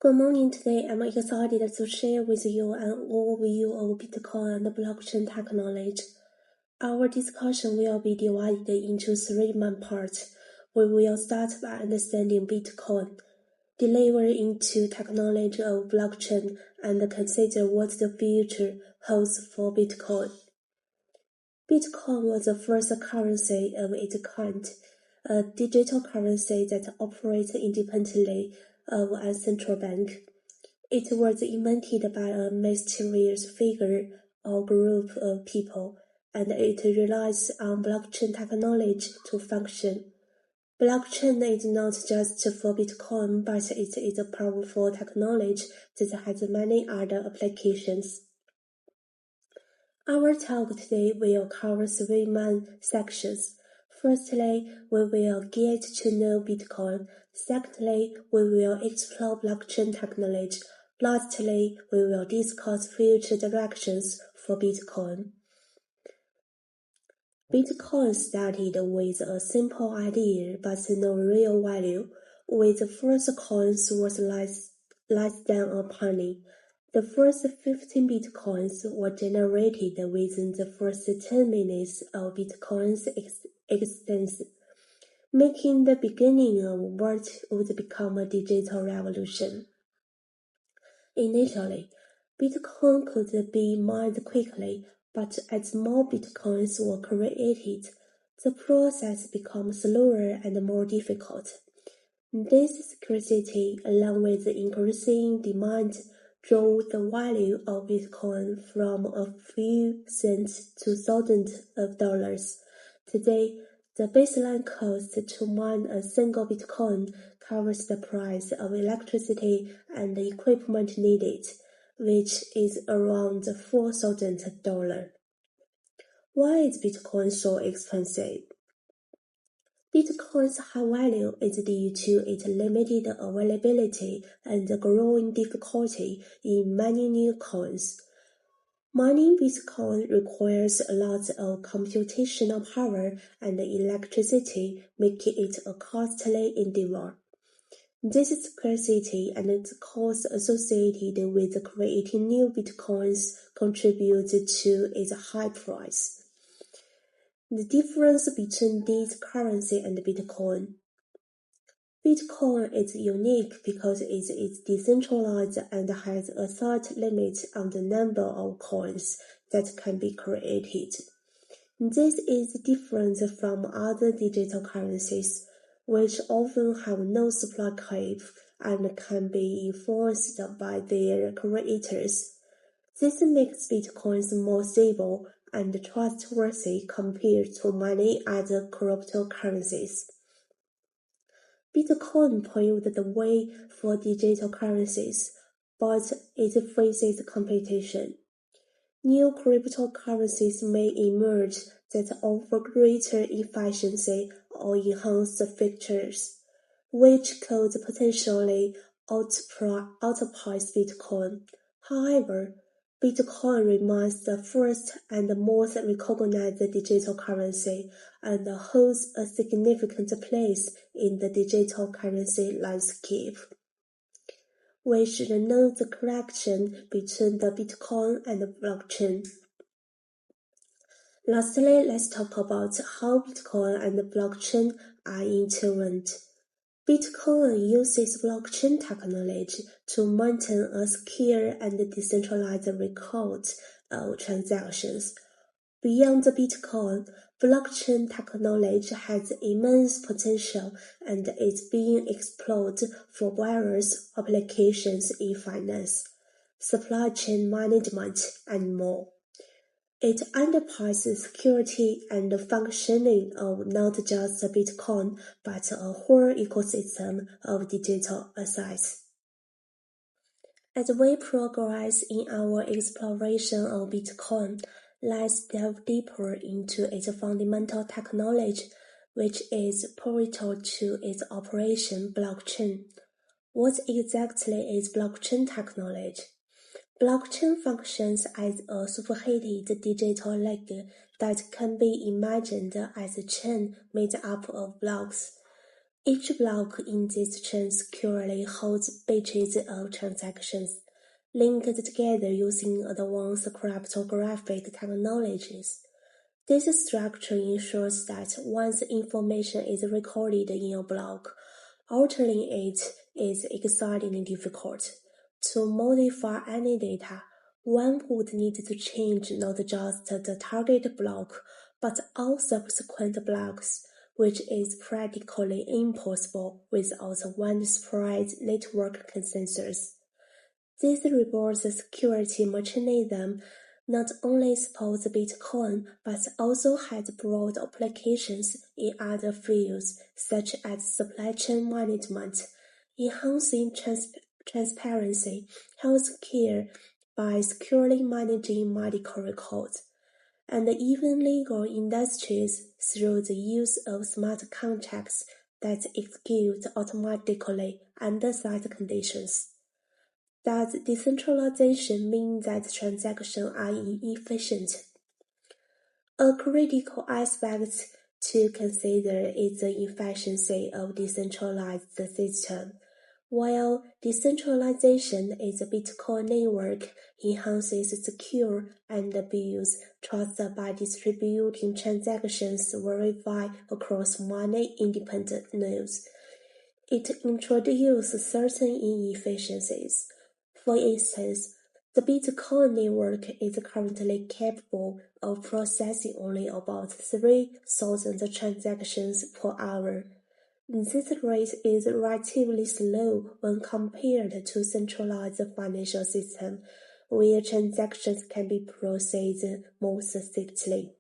Good morning. Today I'm excited to share with you an overview of Bitcoin and blockchain technology. Our discussion will be divided into three main parts. We will start by understanding Bitcoin, deliver into technology of blockchain, and consider what the future holds for Bitcoin. Bitcoin was the first currency of its kind, a digital currency that operates independently of a central bank. It was invented by a mysterious figure or group of people, and it relies on blockchain technology to function. Blockchain is not just for Bitcoin, but it is a powerful technology that has many other applications. Our talk today will cover three main sections. Firstly, we will get to know Bitcoin. Secondly, we will explore blockchain technology. Lastly, we will discuss future directions for Bitcoin. Bitcoin started with a simple idea but no real value, with the first coins worth less than a penny. The first 15 bitcoins were generated within the first 10 minutes of Bitcoin's existence, making the beginning of what would become a digital revolution. Initially, Bitcoin could be mined quickly, but as more Bitcoins were created, the process became slower and more difficult. This scarcity, along with the increasing demand, drove the value of Bitcoin from a few cents to thousands of dollars. Today, the baseline cost to mine a single Bitcoin covers the price of electricity and the equipment needed, which is around $4,000. Why is Bitcoin so expensive? Bitcoin's high value is due to its limited availability and the growing difficulty in mining new coins. Mining Bitcoin requires a lot of computational power and electricity, making it a costly endeavor. This scarcity and the cost associated with creating new Bitcoins contribute to its high price. The difference between this currency and Bitcoin. Bitcoin is unique because it is decentralized and has a set limit on the number of coins that can be created. This is different from other digital currencies, which often have no supply cap and can be enforced by their creators. This makes Bitcoins more stable and trustworthy compared to many other cryptocurrencies. Bitcoin paved the way for digital currencies, but it faces competition. New cryptocurrencies may emerge that offer greater efficiency or enhanced features, which could potentially outprice Bitcoin. However, Bitcoin remains the first and most recognized digital currency and holds a significant place in the digital currency landscape. We should know the connection between the Bitcoin and the blockchain. Lastly, let's talk about how Bitcoin and the blockchain are intertwined. Bitcoin uses blockchain technology to maintain a secure and decentralized record of transactions. Beyond Bitcoin, blockchain technology has immense potential and is being explored for various applications in finance, supply chain management, and more. It underpins the security and functioning of not just Bitcoin, but a whole ecosystem of digital assets. As we progress in our exploration of Bitcoin, let's delve deeper into its fundamental technology, which is pivotal to its operation, blockchain. What exactly is blockchain technology? Blockchain functions as a superheated digital ledger that can be imagined as a chain made up of blocks. Each block in this chain securely holds batches of transactions, linked together using advanced cryptographic technologies. This structure ensures that once information is recorded in a block, altering it is exceedingly difficult. To modify any data, one would need to change not just the target block, but all subsequent blocks, which is practically impossible without widespread network consensus. This reverse security mechanism not only supports Bitcoin, but also has broad applications in other fields such as supply chain management, enhancing transparency, healthcare by securely managing medical records, and even legal industries through the use of smart contracts that execute automatically under set conditions. Does decentralization mean that transactions are inefficient? A critical aspect to consider is the efficiency of decentralized system. While decentralization is a Bitcoin network enhances secure and builds trust by distributing transactions verified across many independent nodes, it introduces certain inefficiencies. For instance, the Bitcoin network is currently capable of processing only about 3,000 transactions per hour. This rate is relatively slow when compared to centralized financial systems, where transactions can be processed more swiftly.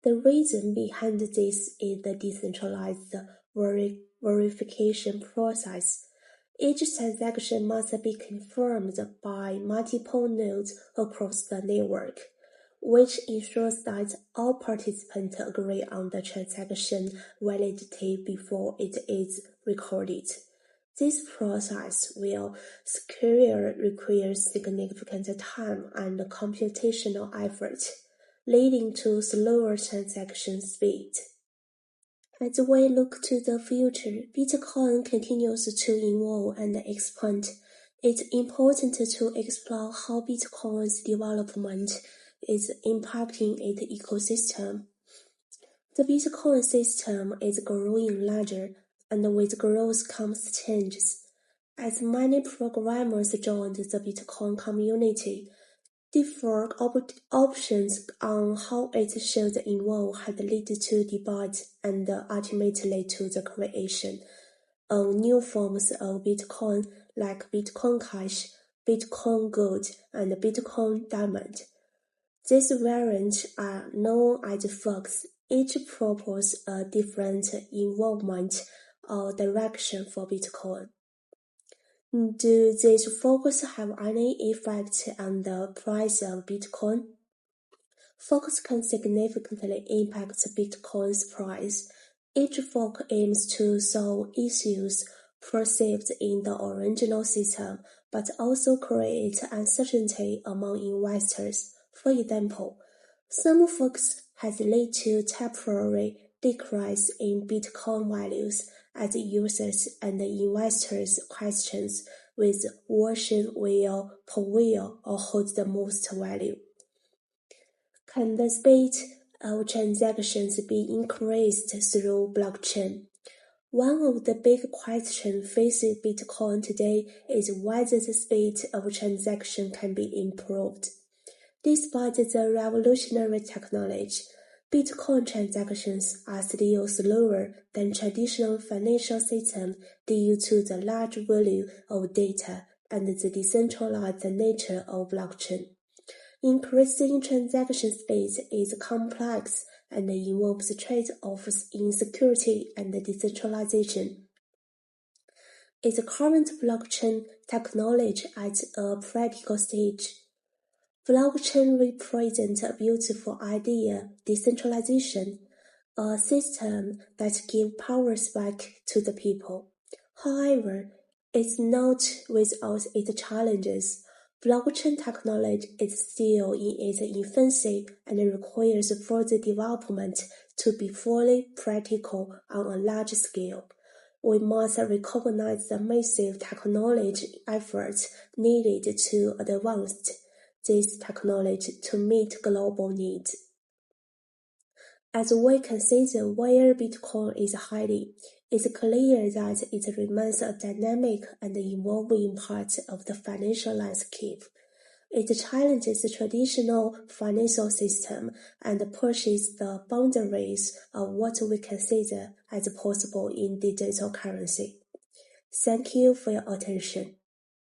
The reason behind this is the decentralized verification process. Each transaction must be confirmed by multiple nodes across the network, which ensures that all participants agree on the transaction validity before it is recorded. This process will require significant time and computational effort, leading to slower transaction speed. As we look to the future, Bitcoin continues to evolve and expand. It's important to explore how Bitcoin's development is impacting its ecosystem. The Bitcoin system is growing larger, and with growth comes changes. As many programmers joined the Bitcoin community, different options on how it should evolve had led to debate and ultimately to the creation of new forms of Bitcoin like Bitcoin Cash, Bitcoin Gold, and Bitcoin Diamond. These variants are known as forks. Each propose a different involvement or direction for Bitcoin. Do these forks have any effect on the price of Bitcoin? Forks can significantly impact Bitcoin's price. Each fork aims to solve issues perceived in the original system, but also create uncertainty among investors. For example, some forks has led to temporary decrease in Bitcoin values as users and investors questions with version will prevail or hold the most value. Can the speed of transactions be increased through blockchain? One of the big questions facing Bitcoin today is whether the speed of transaction can be improved. Despite the revolutionary technology, Bitcoin transactions are still slower than traditional financial systems due to the large volume of data and the decentralized nature of blockchain. Increasing transaction speed is complex and involves trade-offs in security and decentralization. Is current blockchain technology at a practical stage? Blockchain represents a beautiful idea, decentralization, a system that gives powers back to the people. However, it's not without its challenges. Blockchain technology is still in its infancy and requires further development to be fully practical on a large scale. We must recognize the massive technology efforts needed to advance this technology to meet global needs. As we consider where Bitcoin is heading, it's clear that it remains a dynamic and evolving part of the financial landscape. It challenges the traditional financial system and pushes the boundaries of what we consider as possible in digital currency. Thank you for your attention.